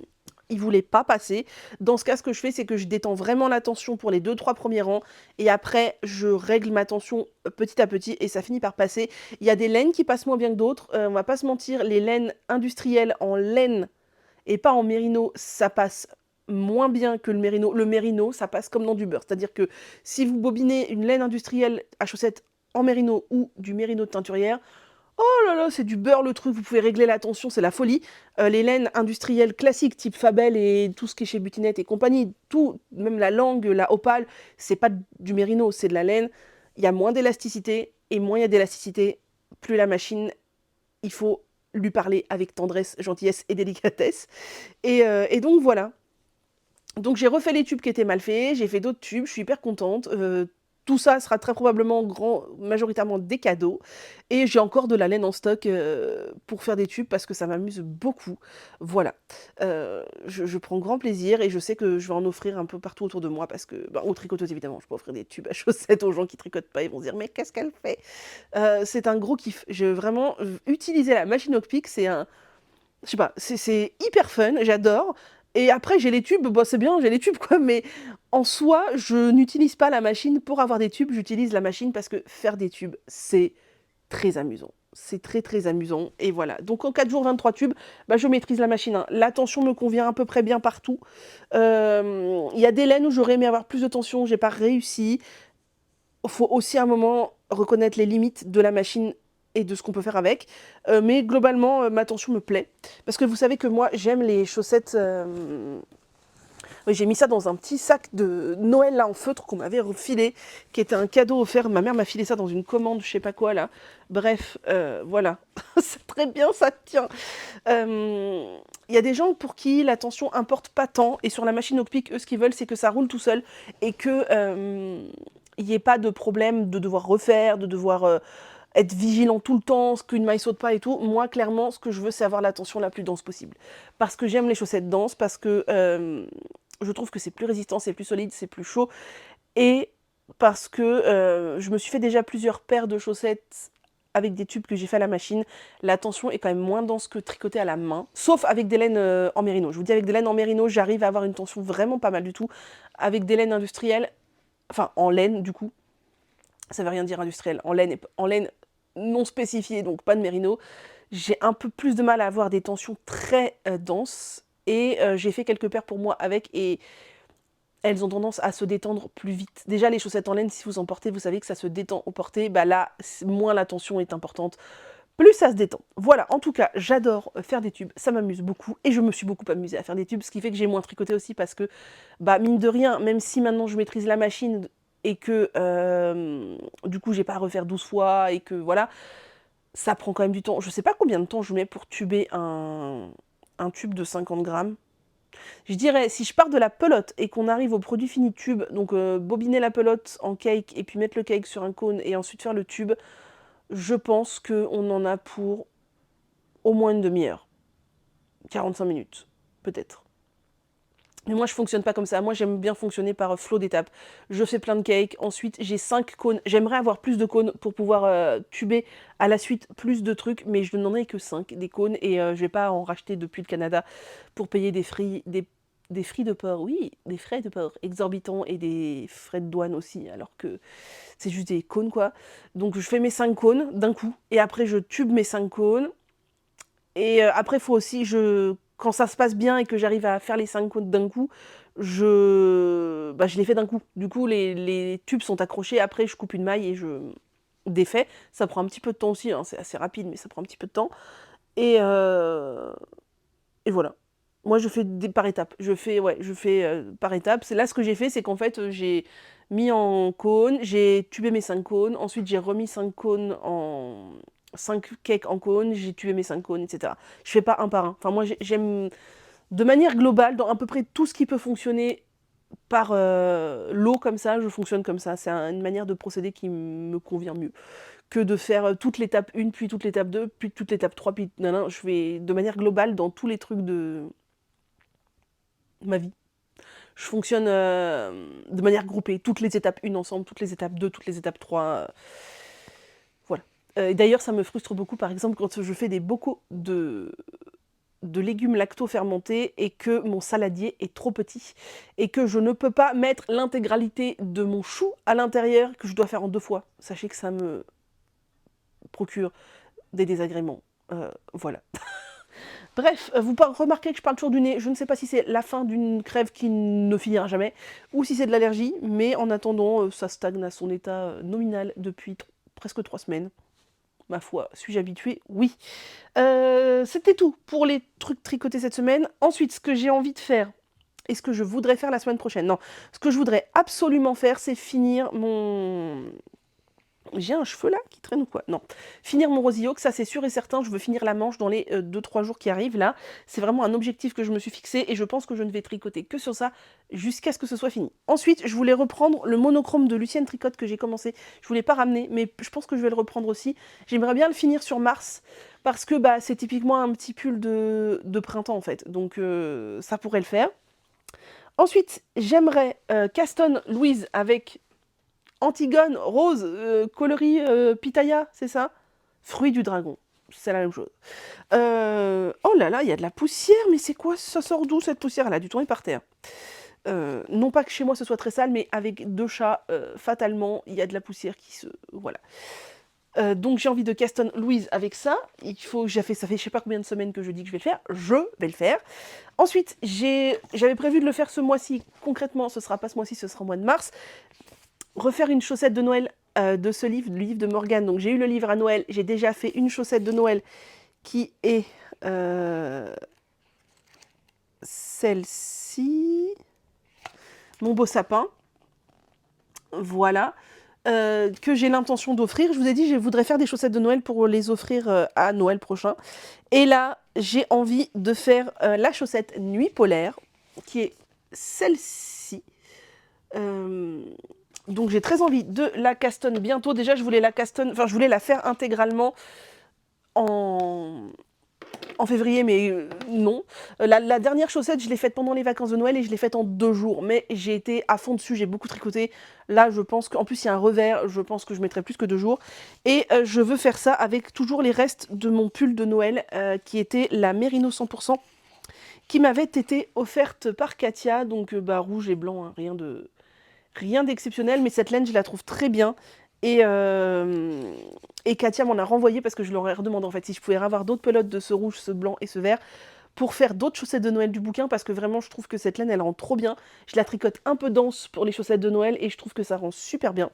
A: il voulait pas passer. Dans ce cas, ce que je fais, c'est que je détends vraiment la tension pour les 2-3 premiers rangs et après, je règle ma tension petit à petit et ça finit par passer. Il y a des laines qui passent moins bien que d'autres. On va pas se mentir, les laines industrielles en laine et pas en mérino, ça passe moins bien que le mérino. Le mérino, ça passe comme dans du beurre. C'est-à-dire que si vous bobinez une laine industrielle à chaussettes en mérino ou du mérino de teinturière, oh là là, c'est du beurre le truc, vous pouvez régler la tension, c'est la folie. Les laines industrielles classiques, type Fabel et tout ce qui est chez Butinette et compagnie, tout, même la langue, la opale, c'est pas du mérino, c'est de la laine. Il y a moins d'élasticité, et moins il y a d'élasticité, plus la machine, il faut lui parler avec tendresse, gentillesse et délicatesse. Et donc voilà. Donc j'ai refait les tubes qui étaient mal faits, j'ai fait d'autres tubes, je suis hyper contente. Tout ça sera très probablement majoritairement des cadeaux. Et j'ai encore de la laine en stock pour faire des tubes parce que ça m'amuse beaucoup. Voilà. Je prends grand plaisir et je sais que je vais en offrir un peu partout autour de moi parce que, aux tricoteuses évidemment, je peux offrir des tubes à chaussettes aux gens qui tricotent pas, ils vont se dire mais qu'est-ce qu'elle fait. C'est un gros kiff. Vraiment, utiliser la machine Hookpick, c'est un, je sais pas, c'est hyper fun, j'adore. Et après, j'ai les tubes, bah, c'est bien, j'ai les tubes, quoi, mais en soi, je n'utilise pas la machine pour avoir des tubes, j'utilise la machine parce que faire des tubes, c'est très amusant. C'est très très amusant, et voilà. Donc en 4 jours, 23 tubes, bah, je maîtrise la machine, hein. La tension me convient à peu près bien partout. Il y a des laines où j'aurais aimé avoir plus de tension, j'ai pas réussi. Il faut aussi à un moment reconnaître les limites de la machine et de ce qu'on peut faire avec. Mais globalement, ma tension me plaît. Parce que vous savez que moi, j'aime les chaussettes. Oui, j'ai mis ça dans un petit sac de Noël là en feutre qu'on m'avait refilé, qui était un cadeau offert. Ma mère m'a filé ça dans une commande, je sais pas quoi là. Bref, voilà. C'est très bien, ça tient. Il y a des gens pour qui la tension importe pas tant. Et sur la machine Hookpick, eux, ce qu'ils veulent, c'est que ça roule tout seul. Et que il n'y ait pas de problème de devoir refaire, de devoir être vigilant tout le temps, qu'une maille saute pas et tout. Moi, clairement, ce que je veux, c'est avoir la tension la plus dense possible. Parce que j'aime les chaussettes denses, parce que je trouve que c'est plus résistant, c'est plus solide, c'est plus chaud. Et parce que je me suis fait déjà plusieurs paires de chaussettes avec des tubes que j'ai fait à la machine. La tension est quand même moins dense que tricotée à la main. Sauf avec des laines en mérino. Je vous dis, avec des laines en mérino, j'arrive à avoir une tension vraiment pas mal du tout. Avec des laines industrielles, enfin en laine du coup, ça veut rien dire industriel, en laine non spécifiée, donc pas de mérino, j'ai un peu plus de mal à avoir des tensions très denses. Et j'ai fait quelques paires pour moi avec, et elles ont tendance à se détendre plus vite. Déjà, les chaussettes en laine, si vous en portez, vous savez que ça se détend au porté. Bah là, moins la tension est importante, plus ça se détend. Voilà, en tout cas, j'adore faire des tubes, ça m'amuse beaucoup, et je me suis beaucoup amusée à faire des tubes, ce qui fait que j'ai moins tricoté aussi, parce que, bah mine de rien, même si maintenant je maîtrise la machine, et que du coup j'ai pas à refaire 12 fois, et que voilà, ça prend quand même du temps. Je sais pas combien de temps je mets pour tuber un tube de 50 grammes. Je dirais, si je pars de la pelote et qu'on arrive au produit fini tube, donc bobiner la pelote en cake et puis mettre le cake sur un cône et ensuite faire le tube, je pense qu'on en a pour au moins une demi-heure. 45 minutes, peut-être. Mais moi, je fonctionne pas comme ça. Moi, j'aime bien fonctionner par flow d'étapes. Je fais plein de cakes. Ensuite, j'ai 5 cônes. J'aimerais avoir plus de cônes pour pouvoir tuber à la suite plus de trucs, mais je n'en ai que 5 des cônes et je vais pas en racheter depuis le Canada pour payer des frais de port. Oui, des frais de port exorbitants et des frais de douane aussi, alors que c'est juste des cônes quoi. Donc, je fais mes 5 cônes d'un coup et après, je tube mes 5 cônes. Et après, il faut aussi, quand ça se passe bien et que j'arrive à faire les 5 cônes d'un coup, je les fais d'un coup. Du coup, les tubes sont accrochés. Après, je coupe une maille et je défais. Ça prend un petit peu de temps aussi, hein, c'est assez rapide, mais ça prend un petit peu de temps. Et, euh, et voilà. Moi, je fais par étapes. Je fais par étapes. C'est là ce que j'ai fait, c'est qu'en fait, j'ai mis en cône, j'ai tubé mes 5 cônes. Ensuite, j'ai remis 5 cônes en 5 cakes en cône, j'ai tubé mes 5 cônes, etc. Je fais pas un par un. Enfin, moi, j'aime de manière globale, dans à peu près tout ce qui peut fonctionner par lot comme ça, je fonctionne comme ça. C'est une manière de procéder qui me convient mieux que de faire toute l'étape 1, puis toute l'étape 2, puis toute l'étape 3, puis non, je fais de manière globale dans tous les trucs de ma vie. Je fonctionne de manière groupée, toutes les étapes 1 ensemble, toutes les étapes 2, toutes les étapes 3. Voilà. D'ailleurs, ça me frustre beaucoup, par exemple, quand je fais des bocaux de légumes lacto-fermentés et que mon saladier est trop petit et que je ne peux pas mettre l'intégralité de mon chou à l'intérieur, que je dois faire en 2 fois. Sachez que ça me procure des désagréments. Voilà. Bref, vous remarquez que je parle toujours du nez. Je ne sais pas si c'est la fin d'une crève qui ne finira jamais ou si c'est de l'allergie, mais en attendant, ça stagne à son état nominal depuis presque 3 semaines. Ma foi, suis-je habituée? Oui. C'était tout pour les trucs tricotés cette semaine. Ensuite, ce que j'ai envie de faire, et ce que je voudrais faire la semaine prochaine, non, ce que je voudrais absolument faire, c'est finir mon... J'ai un cheveu là qui traîne ou quoi? Non. Finir mon rosillon, que ça c'est sûr et certain, je veux finir la manche dans les 2-3 jours qui arrivent là. C'est vraiment un objectif que je me suis fixé et je pense que je ne vais tricoter que sur ça jusqu'à ce que ce soit fini. Ensuite, je voulais reprendre le monochrome de Lucienne Tricotte que j'ai commencé. Je voulais pas ramener, mais je pense que je vais le reprendre aussi. J'aimerais bien le finir sur Mars parce que c'est typiquement un petit pull de printemps en fait. Donc ça pourrait le faire. Ensuite, j'aimerais Caston Louise avec Antigone, rose, coloris pitaya, c'est ça? Fruit du dragon, c'est la même chose. Oh là là, il y a de la poussière, mais c'est quoi? Ça sort d'où cette poussière? Elle a dû tomber par terre. Non pas que chez moi ce soit très sale, mais avec 2 chats, fatalement, il y a de la poussière qui se... Voilà. Donc j'ai envie de Caston Louise avec ça. Ça fait je sais pas combien de semaines que je dis que je vais le faire. Je vais le faire. Ensuite, j'avais prévu de le faire ce mois-ci. Concrètement, ce sera pas ce mois-ci, ce sera au mois de mars. Refaire une chaussette de Noël de ce livre, le livre de Morgane. Donc j'ai eu le livre à Noël, j'ai déjà fait une chaussette de Noël qui est celle-ci, mon beau sapin, voilà, que j'ai l'intention d'offrir. Je vous ai dit, je voudrais faire des chaussettes de Noël pour les offrir à Noël prochain. Et là, j'ai envie de faire la chaussette Nuit Polaire, qui est celle-ci. Donc j'ai très envie de la castonne bientôt. Déjà, je voulais la faire intégralement en février, mais non. La dernière chaussette, je l'ai faite pendant les vacances de Noël et je l'ai faite en 2 jours. Mais j'ai été à fond dessus, j'ai beaucoup tricoté. Là, je pense qu'en plus, il y a un revers, je pense que je mettrai plus que 2 jours. Et je veux faire ça avec toujours les restes de mon pull de Noël, qui était la Merino 100%, qui m'avait été offerte par Katia. Donc rouge et blanc, hein, rien d'exceptionnel, mais cette laine, je la trouve très bien. Et Katia m'en a renvoyé parce que je leur ai redemandé en fait si je pouvais avoir d'autres pelotes de ce rouge, ce blanc et ce vert pour faire d'autres chaussettes de Noël du bouquin parce que vraiment je trouve que cette laine elle rend trop bien. Je la tricote un peu dense pour les chaussettes de Noël et je trouve que ça rend super bien.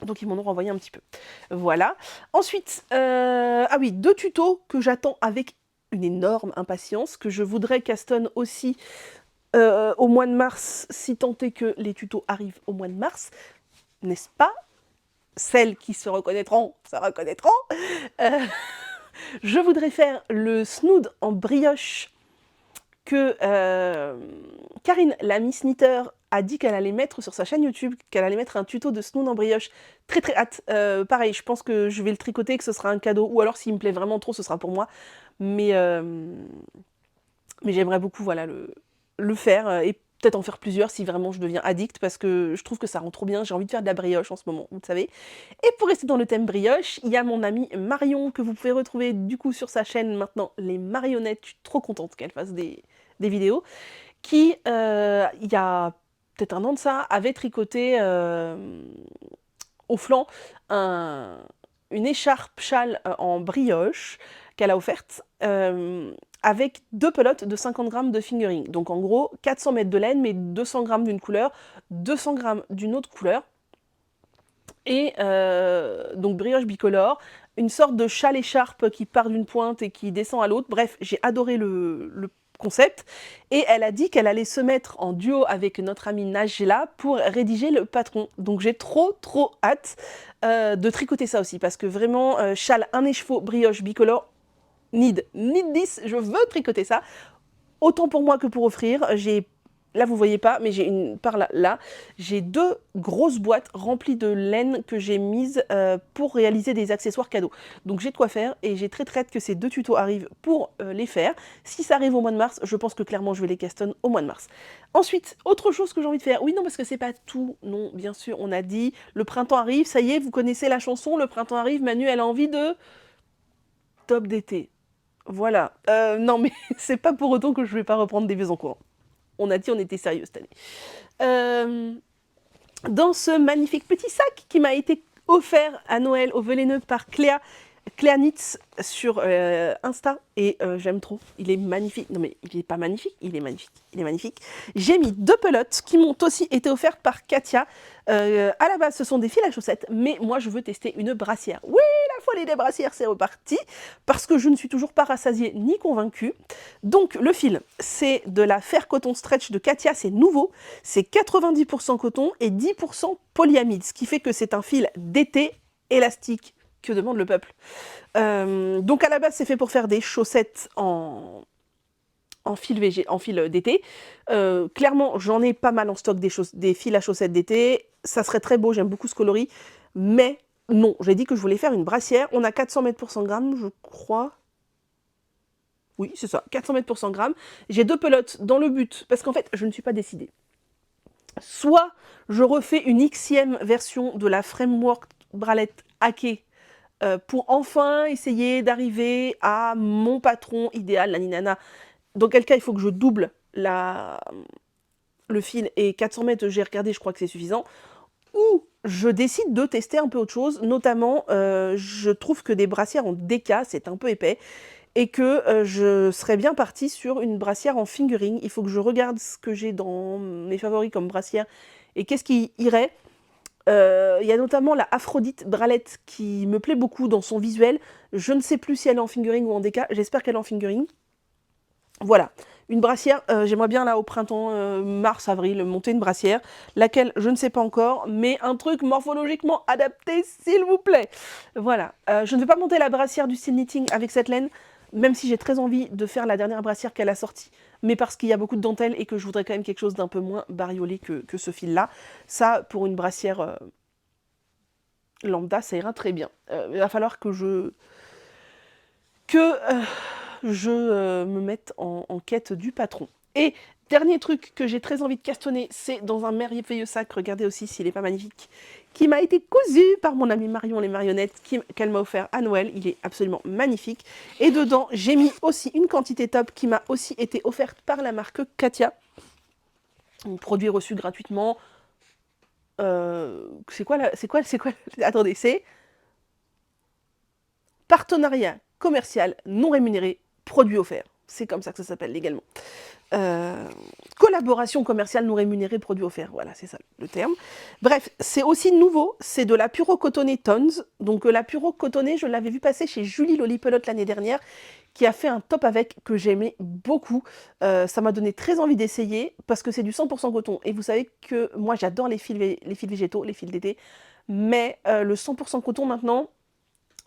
A: Donc ils m'en ont renvoyé un petit peu. Voilà. Ensuite, 2 tutos que j'attends avec une énorme impatience, que je voudrais Caston aussi au mois de mars, si tant est que les tutos arrivent au mois de mars, n'est-ce pas? Celles qui se reconnaîtront, se reconnaîtront. Euh, je voudrais faire le snood en brioche que Karine, la Miss Knitter, a dit qu'elle allait mettre sur sa chaîne YouTube, qu'elle allait mettre un tuto de snood en brioche. Très très hâte. Pareil, je pense que je vais le tricoter, que ce sera un cadeau, ou alors s'il me plaît vraiment trop, ce sera pour moi. Mais j'aimerais beaucoup, voilà, le faire et peut-être en faire plusieurs si vraiment je deviens addict parce que je trouve que ça rend trop bien. J'ai envie de faire de la brioche en ce moment, vous le savez. Et pour rester dans le thème brioche, il y a mon amie Marion que vous pouvez retrouver du coup sur sa chaîne maintenant, Les Marionnettes. Je suis trop contente qu'elle fasse des vidéos. Qui, il y a peut-être un an de ça, avait tricoté au flanc une écharpe châle en brioche qu'elle a offerte avec 2 pelotes de 50 grammes de fingering. Donc en gros, 400 mètres de laine, mais 200 grammes d'une couleur, 200 grammes d'une autre couleur. Et donc brioche bicolore, une sorte de châle écharpe qui part d'une pointe et qui descend à l'autre. Bref, j'ai adoré le concept. Et elle a dit qu'elle allait se mettre en duo avec notre amie Najla pour rédiger le patron. Donc j'ai trop hâte de tricoter ça aussi. Parce que vraiment, châle un écheveau brioche bicolore, need 10, je veux tricoter ça. Autant pour moi que pour offrir. Là vous voyez pas, mais j'ai une par là, j'ai 2 grosses boîtes remplies de laine que j'ai mises pour réaliser des accessoires cadeaux. Donc j'ai de quoi faire et j'ai très hâte que ces 2 tutos arrivent pour les faire. Si ça arrive au mois de mars, je pense que clairement je vais les castonner au mois de mars. Ensuite, autre chose que j'ai envie de faire, oui non parce que c'est pas tout, non bien sûr, on a dit le printemps arrive, ça y est, vous connaissez la chanson, le printemps arrive, Manu elle a envie de top d'été. Voilà, non mais c'est pas pour autant que je vais pas reprendre des vieux en cours. On a dit on était sérieux cette année. Dans ce magnifique petit sac qui m'a été offert à Noël au Velay-Neuve par Cléa Knits sur Insta, et j'aime trop, il est magnifique. Non mais il est pas magnifique, il est magnifique, il est magnifique. J'ai mis 2 pelotes qui m'ont aussi été offertes par Katia. À la base ce sont des fils à chaussettes, mais moi je veux tester une brassière. Oui, la folie des brassières, c'est reparti, parce que je ne suis toujours pas rassasiée ni convaincue. Donc le fil, c'est de la Fair Coton Stretch de Katia, c'est nouveau, c'est 90% coton et 10% polyamide, ce qui fait que c'est un fil d'été élastique. Que demande le peuple. Donc à la base c'est fait pour faire des chaussettes en fil d'été. Clairement j'en ai pas mal en stock des fils à chaussettes d'été. Ça serait très beau, j'aime beaucoup ce coloris. Mais non, j'ai dit que je voulais faire une brassière. On a 400 mètres pour 100 grammes, je crois. Oui, c'est ça, 400 mètres pour 100 grammes. J'ai 2 pelotes dans le but, parce qu'en fait, je ne suis pas décidée. Soit je refais une Xème version de la Framework bralette hackée pour enfin essayer d'arriver à mon patron idéal, la ninana. Dans quel cas, il faut que je double le fil et 400 mètres, j'ai regardé, je crois que c'est suffisant. Ou je décide de tester un peu autre chose, notamment je trouve que des brassières en DK, c'est un peu épais, et que je serais bien partie sur une brassière en fingering. Il faut que je regarde ce que j'ai dans mes favoris comme brassière et qu'est-ce qui irait. Il y a notamment la Aphrodite bralette qui me plaît beaucoup dans son visuel. Je ne sais plus si elle est en fingering ou en DK, j'espère qu'elle est en fingering. Voilà, une brassière, j'aimerais bien là au printemps, mars, avril, monter une brassière, laquelle je ne sais pas encore, mais un truc morphologiquement adapté s'il vous plaît. Voilà, je ne vais pas monter la brassière du style knitting avec cette laine, même si j'ai très envie de faire la dernière brassière qu'elle a sortie, mais parce qu'il y a beaucoup de dentelle et que je voudrais quand même quelque chose d'un peu moins bariolé que ce fil-là. Ça, pour une brassière lambda, ça ira très bien. Il va falloir que je me mette en quête du patron. Et dernier truc que j'ai très envie de castonner, c'est dans un merveilleux sac, regardez aussi s'il n'est pas magnifique, qui m'a été cousu par mon amie Marion Les Marionnettes, qu'elle m'a offert à Noël. Il est absolument magnifique. Et dedans, j'ai mis aussi une quantité top qui m'a aussi été offerte par la marque Katia. Un produit reçu gratuitement. C'est quoi attendez, c'est partenariat commercial non rémunéré, produit offert. C'est comme ça que ça s'appelle légalement. Collaboration commerciale non rémunérée, produit offert. Voilà, c'est ça le terme. Bref, c'est aussi nouveau. C'est de la Puro Cotonnée Tons. Donc la Puro Cotonnée, je l'avais vu passer chez Julie Lolipelote l'année dernière, qui a fait un top avec, que j'aimais beaucoup. Ça m'a donné très envie d'essayer, parce que c'est du 100% coton. Et vous savez que moi, j'adore les fils végétaux, les fils d'été. Mais le 100% coton, maintenant,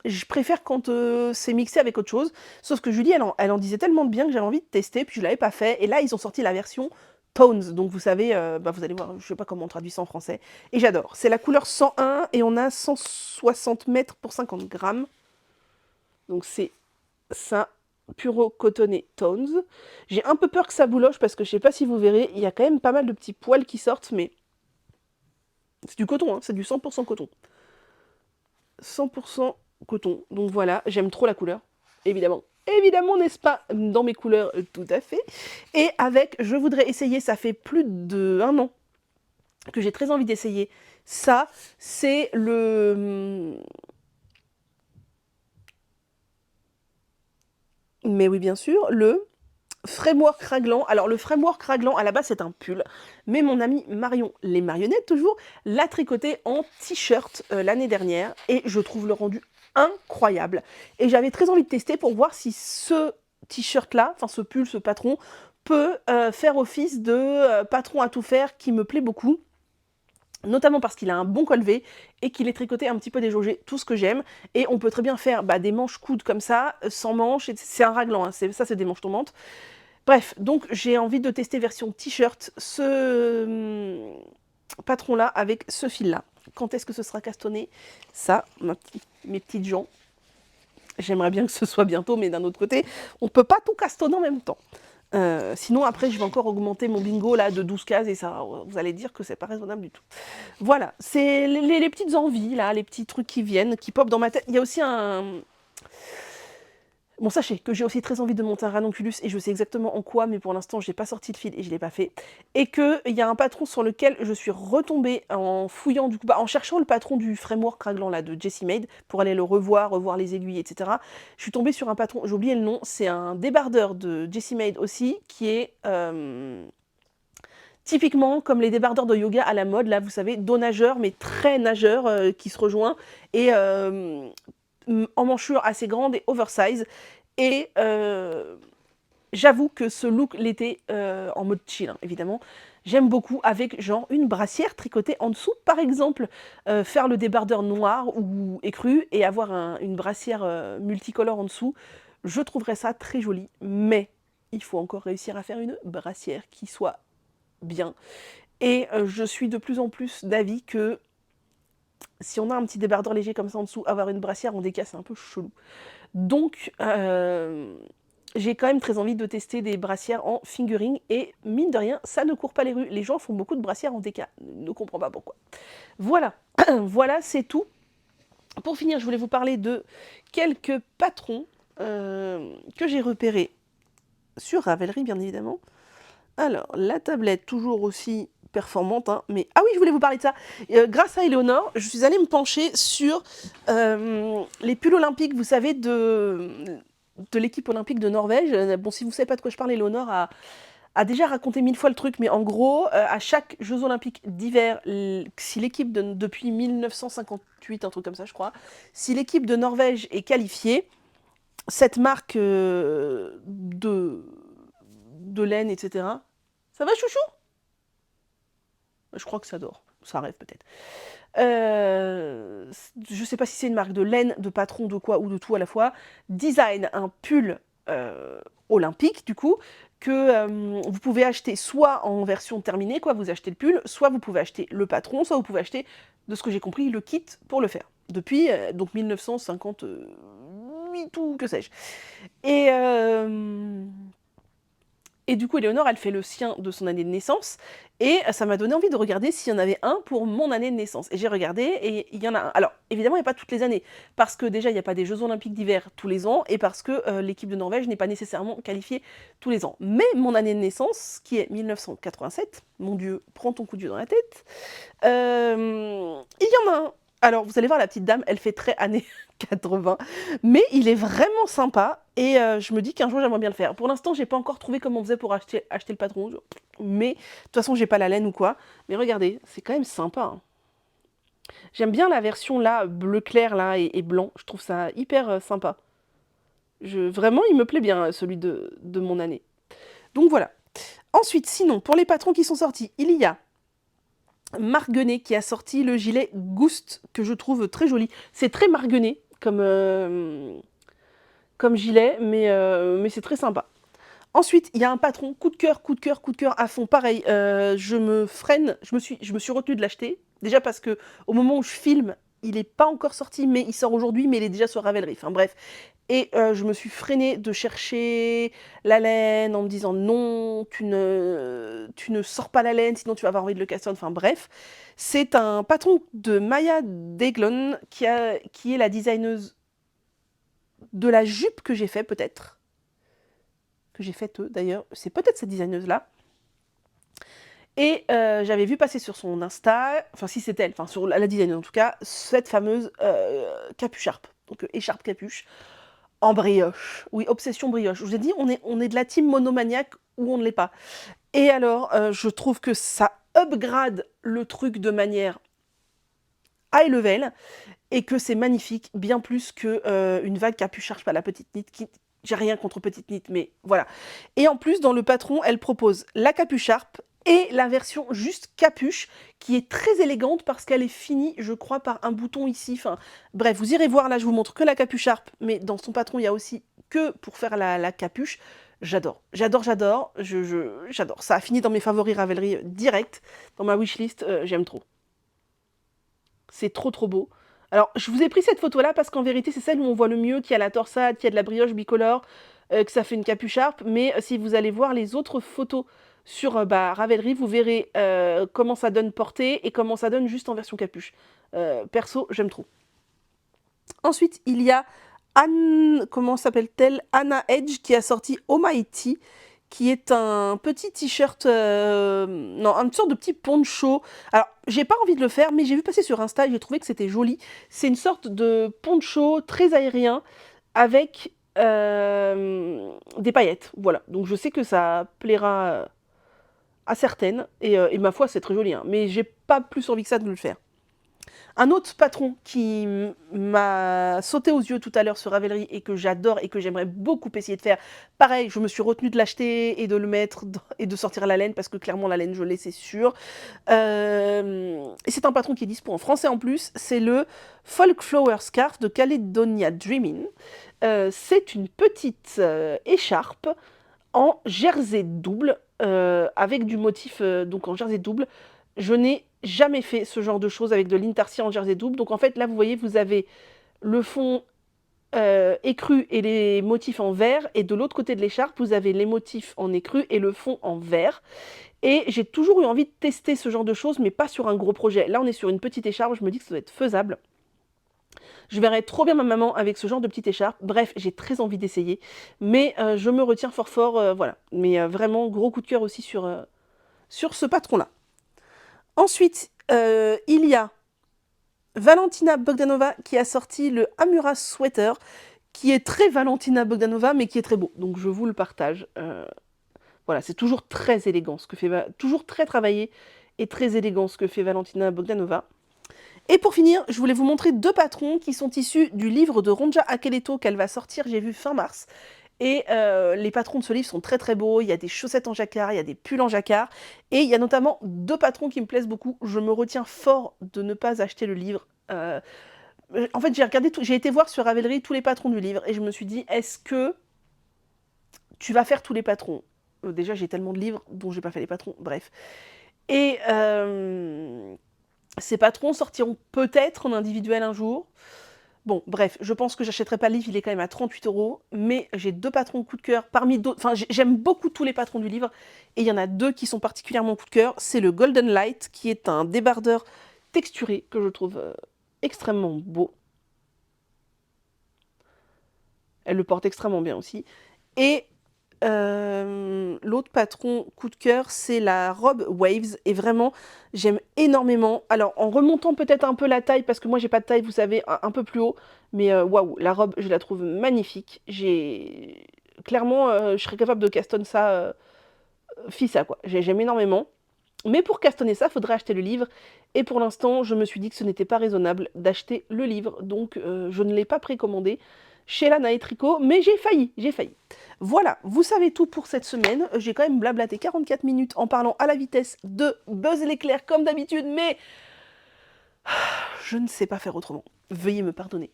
A: je préfère quand c'est mixé avec autre chose. Sauf que Julie, elle en disait tellement de bien que j'avais envie de tester, puis je l'avais pas fait. Et là, ils ont sorti la version Tones. Donc vous savez, vous allez voir, je sais pas comment on traduit ça en français. Et j'adore. C'est la couleur 101 et on a 160 mètres pour 50 grammes. Donc c'est ça Puro Cotonné Tones. J'ai un peu peur que ça bouloche parce que je sais pas si vous verrez, il y a quand même pas mal de petits poils qui sortent, mais c'est du coton, hein, c'est du 100% coton. 100% coton. Donc voilà, j'aime trop la couleur, évidemment. Évidemment, n'est-ce pas, dans mes couleurs, tout à fait. Et avec, je voudrais essayer, ça fait plus d'1 an que j'ai très envie d'essayer. Ça, c'est le... Mais oui, bien sûr, le framework raglan. Alors, le framework raglan, à la base, c'est un pull. Mais mon amie Marion, les marionnettes toujours, l'a tricoté en t-shirt l'année dernière. Et je trouve le rendu incroyable. Et j'avais très envie de tester pour voir si ce t-shirt-là, enfin ce pull, ce patron, peut faire office de patron à tout faire qui me plaît beaucoup. Notamment parce qu'il a un bon col V et qu'il est tricoté un petit peu déjaugé, tout ce que j'aime. Et on peut très bien faire des manches coudes comme ça, sans manches. C'est un raglan, hein, ça c'est des manches tombantes. Bref, donc j'ai envie de tester version t-shirt ce patron-là avec ce fil-là. Quand est-ce que ce sera castonné? Ça, mes petites gens. J'aimerais bien que ce soit bientôt, mais d'un autre côté, on ne peut pas tout castonner en même temps. Sinon, après, je vais encore augmenter mon bingo là de 12 cases et ça, vous allez dire que c'est pas raisonnable du tout. Voilà, c'est les petites envies là, les petits trucs qui viennent, qui popent dans ma tête. Il y a aussi un... Bon, sachez que j'ai aussi très envie de monter un ranonculus et je sais exactement en quoi, mais pour l'instant, j'ai pas sorti le fil et je l'ai pas fait. Et qu'il y a un patron sur lequel je suis retombée en fouillant, du coup, en cherchant le patron du framework raglan là de Jessie Made pour aller le revoir les aiguilles, etc. Je suis tombée sur un patron, j'ai oublié le nom, c'est un débardeur de Jessie Made aussi, qui est typiquement comme les débardeurs de yoga à la mode, là, vous savez, dos nageur, mais très nageur, qui se rejoint, et en manchure assez grande et oversize. Et j'avoue que ce look l'était en mode chill, hein, évidemment. J'aime beaucoup avec genre une brassière tricotée en dessous, par exemple, faire le débardeur noir ou écru et avoir une brassière multicolore en dessous. Je trouverais ça très joli, mais il faut encore réussir à faire une brassière qui soit bien. Et je suis de plus en plus d'avis que si on a un petit débardeur léger comme ça en dessous, avoir une brassière en déca, c'est un peu chelou. Donc, j'ai quand même très envie de tester des brassières en fingering et mine de rien, ça ne court pas les rues. Les gens font beaucoup de brassières en déca, ne comprends pas pourquoi. Voilà, voilà, c'est tout. Pour finir, je voulais vous parler de quelques patrons que j'ai repérés sur Ravelry, bien évidemment. Alors, la tablette, toujours aussi performante, hein, mais... Ah oui, je voulais vous parler de ça. Grâce à Eleonore, je suis allée me pencher sur les pulls olympiques, vous savez, de l'équipe olympique de Norvège. Bon, si vous ne savez pas de quoi je parle, Eleonore a déjà raconté 1000 fois le truc, mais en gros, à chaque Jeux olympiques d'hiver, si l'équipe depuis 1958, un truc comme ça, je crois, si l'équipe de Norvège est qualifiée, cette marque de laine, etc. Ça va, chouchou? Je crois que ça dort. Ça rêve peut-être. Je sais pas si c'est une marque de laine, de patron, de quoi ou de tout à la fois. Design un pull olympique, du coup, que vous pouvez acheter soit en version terminée, quoi, vous achetez le pull, soit vous pouvez acheter le patron, soit vous pouvez acheter, de ce que j'ai compris, le kit pour le faire. Depuis donc 1958 ou que sais-je. Et du coup, Eleonore, elle fait le sien de son année de naissance, et ça m'a donné envie de regarder s'il y en avait un pour mon année de naissance. Et j'ai regardé, et il y en a un. Alors, évidemment, il n'y a pas toutes les années, parce que déjà, il n'y a pas des Jeux Olympiques d'hiver tous les ans, et parce que l'équipe de Norvège n'est pas nécessairement qualifiée tous les ans. Mais mon année de naissance, qui est 1987, mon Dieu, prends ton coup de Dieu dans la tête, il y en a un. Alors, vous allez voir, la petite dame, elle fait très années 80, mais il est vraiment sympa, et je me dis qu'un jour, j'aimerais bien le faire. Pour l'instant, j'ai pas encore trouvé comment on faisait pour acheter le patron, mais de toute façon, j'ai pas la laine ou quoi. Mais regardez, c'est quand même sympa, hein. J'aime bien la version là, bleu clair là, et blanc. Je trouve ça hyper sympa. Vraiment, il me plaît bien, celui de mon année. Donc voilà. Ensuite, sinon, pour les patrons qui sont sortis, il y a Marguenet qui a sorti le gilet Ghost, que je trouve très joli. C'est très Marguenet comme gilet, mais c'est très sympa. Ensuite, il y a un patron, coup de cœur, coup de cœur, coup de cœur à fond. Pareil, je me freine, je me suis retenue de l'acheter. Déjà parce que au moment où je filme, il n'est pas encore sorti, mais il sort aujourd'hui, mais il est déjà sur Ravelry. Enfin bref. Et je me suis freinée de chercher la laine en me disant non, tu ne sors pas la laine, sinon tu vas avoir envie de le casser. Enfin bref. C'est un patron de Maya Deglon qui est la designeuse de la jupe que j'ai fait peut-être. Que j'ai faite d'ailleurs. C'est peut-être cette designeuse-là. Et j'avais vu passer sur son Insta, enfin si c'est elle, enfin sur la designeuse en tout cas, cette fameuse capucharpe. Donc écharpe capuche en brioche. Oui, obsession brioche. Je vous ai dit, on est de la team monomaniaque ou on ne l'est pas. Et alors, je trouve que ça upgrade le truc de manière high level et que c'est magnifique, bien plus que une vague capucharpe à la petite knit qui... J'ai rien contre petite knit, mais voilà. Et en plus, dans le patron, elle propose la capucharpe et la version juste capuche, qui est très élégante parce qu'elle est finie, je crois, par un bouton ici. Enfin, bref, vous irez voir, là, je vous montre que la capucharpe, mais dans son patron, il y a aussi que pour faire la capuche. J'adore, j'adore, j'adore, j'adore. Ça a fini dans mes favoris Ravelry direct, dans ma wishlist, j'aime trop. C'est trop trop beau. Alors, je vous ai pris cette photo-là parce qu'en vérité, c'est celle où on voit le mieux, qu'il y a la torsade, qu'il y a de la brioche bicolore, que ça fait une capucharpe. Mais si vous allez voir les autres photos sur Ravelry, vous verrez comment ça donne portée et comment ça donne juste en version capuche. Perso, j'aime trop. Ensuite, il y a Anne, comment s'appelle-t-elle? Anna Edge qui a sorti Almighty, qui est un petit t-shirt, non, une sorte de petit poncho. Alors, j'ai pas envie de le faire, mais j'ai vu passer sur Insta et j'ai trouvé que c'était joli. C'est une sorte de poncho très aérien avec des paillettes, voilà. Donc je sais que ça plaira à certaines, et ma foi, c'est très joli, hein, mais j'ai pas plus envie que ça de le faire. Un autre patron qui m'a sauté aux yeux tout à l'heure sur Ravelry et que j'adore et que j'aimerais beaucoup essayer de faire. Pareil, je me suis retenue de l'acheter et de le mettre et de sortir la laine parce que clairement la laine je l'ai, c'est sûr. Et c'est un patron qui est dispo en français en plus. C'est le Folk Flower Scarf de Caledonia Dreamin'. C'est une petite écharpe en jersey double avec du motif donc en jersey double. Je n'ai jamais fait ce genre de choses avec de l'intarsia en jersey double. Donc en fait, là, vous voyez, vous avez le fond écru et les motifs en vert. Et de l'autre côté de l'écharpe, vous avez les motifs en écru et le fond en vert. Et j'ai toujours eu envie de tester ce genre de choses, mais pas sur un gros projet. Là, on est sur une petite écharpe. Je me dis que ça doit être faisable. Je verrais trop bien ma maman avec ce genre de petite écharpe. Bref, j'ai très envie d'essayer. Mais je me retiens fort fort, voilà. Mais vraiment, gros coup de cœur aussi sur ce patron-là. Ensuite, il y a Valentina Bogdanova qui a sorti le Amura Sweater, qui est très Valentina Bogdanova, mais qui est très beau. Donc je vous le partage. Voilà, c'est toujours très élégant, ce que fait toujours très travaillé et très élégant ce que fait Valentina Bogdanova. Et pour finir, je voulais vous montrer deux patrons qui sont issus du livre de Ronja Akeleto qu'elle va sortir, j'ai vu fin mars. Et les patrons de ce livre sont très très beaux. Il y a des chaussettes en jacquard, il y a des pulls en jacquard. Et il y a notamment deux patrons qui me plaisent beaucoup. Je me retiens fort de ne pas acheter le livre. En fait, j'ai été voir sur Ravelry tous les patrons du livre. Et je me suis dit, est-ce que tu vas faire tous les patrons? Déjà, j'ai tellement de livres dont j'ai pas fait les patrons. Bref. Et ces patrons sortiront peut-être en individuel un jour. Bon, bref, je pense que j'achèterai pas le livre, il est quand même à 38 €, mais j'ai deux patrons coup de cœur parmi d'autres. Enfin, j'aime beaucoup tous les patrons du livre, et il y en a deux qui sont particulièrement coup de cœur. C'est le Golden Light, qui est un débardeur texturé que je trouve extrêmement beau. Elle le porte extrêmement bien aussi. Et l'autre patron coup de cœur, c'est la robe Waves, et vraiment, j'aime énormément. Alors, en remontant peut-être un peu la taille, parce que moi j'ai pas de taille, vous savez, un peu plus haut, mais waouh, la robe, je la trouve magnifique. Clairement, je serais capable de castonner ça, fissa quoi. J'aime énormément. Mais pour castonner ça, il faudrait acheter le livre, et pour l'instant, je me suis dit que ce n'était pas raisonnable d'acheter le livre, donc je ne l'ai pas précommandé chez Lana et Tricot, mais j'ai failli. Voilà, vous savez tout pour cette semaine. J'ai quand même blablaté 44 minutes en parlant à la vitesse de Buzz l'éclair comme d'habitude, mais je ne sais pas faire autrement. Veuillez me pardonner.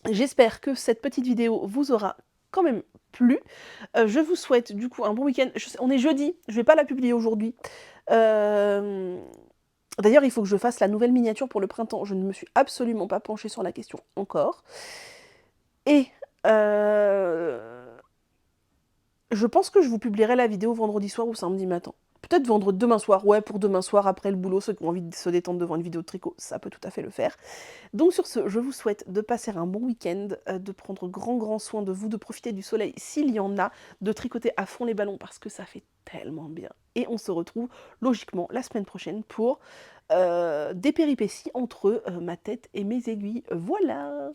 A: J'espère que cette petite vidéo vous aura quand même plu. Je vous souhaite du coup un bon week-end. On est jeudi, je ne vais pas la publier aujourd'hui. D'ailleurs, il faut que je fasse la nouvelle miniature pour le printemps. Je ne me suis absolument pas penchée sur la question encore. Et je pense que je vous publierai la vidéo vendredi soir ou samedi matin. Peut-être demain soir, ouais, pour demain soir, après le boulot, ceux qui ont envie de se détendre devant une vidéo de tricot, ça peut tout à fait le faire. Donc sur ce, je vous souhaite de passer un bon week-end, de prendre grand soin de vous, de profiter du soleil s'il y en a, de tricoter à fond les ballons parce que ça fait tellement bien. Et on se retrouve logiquement la semaine prochaine pour des péripéties entre ma tête et mes aiguilles. Voilà!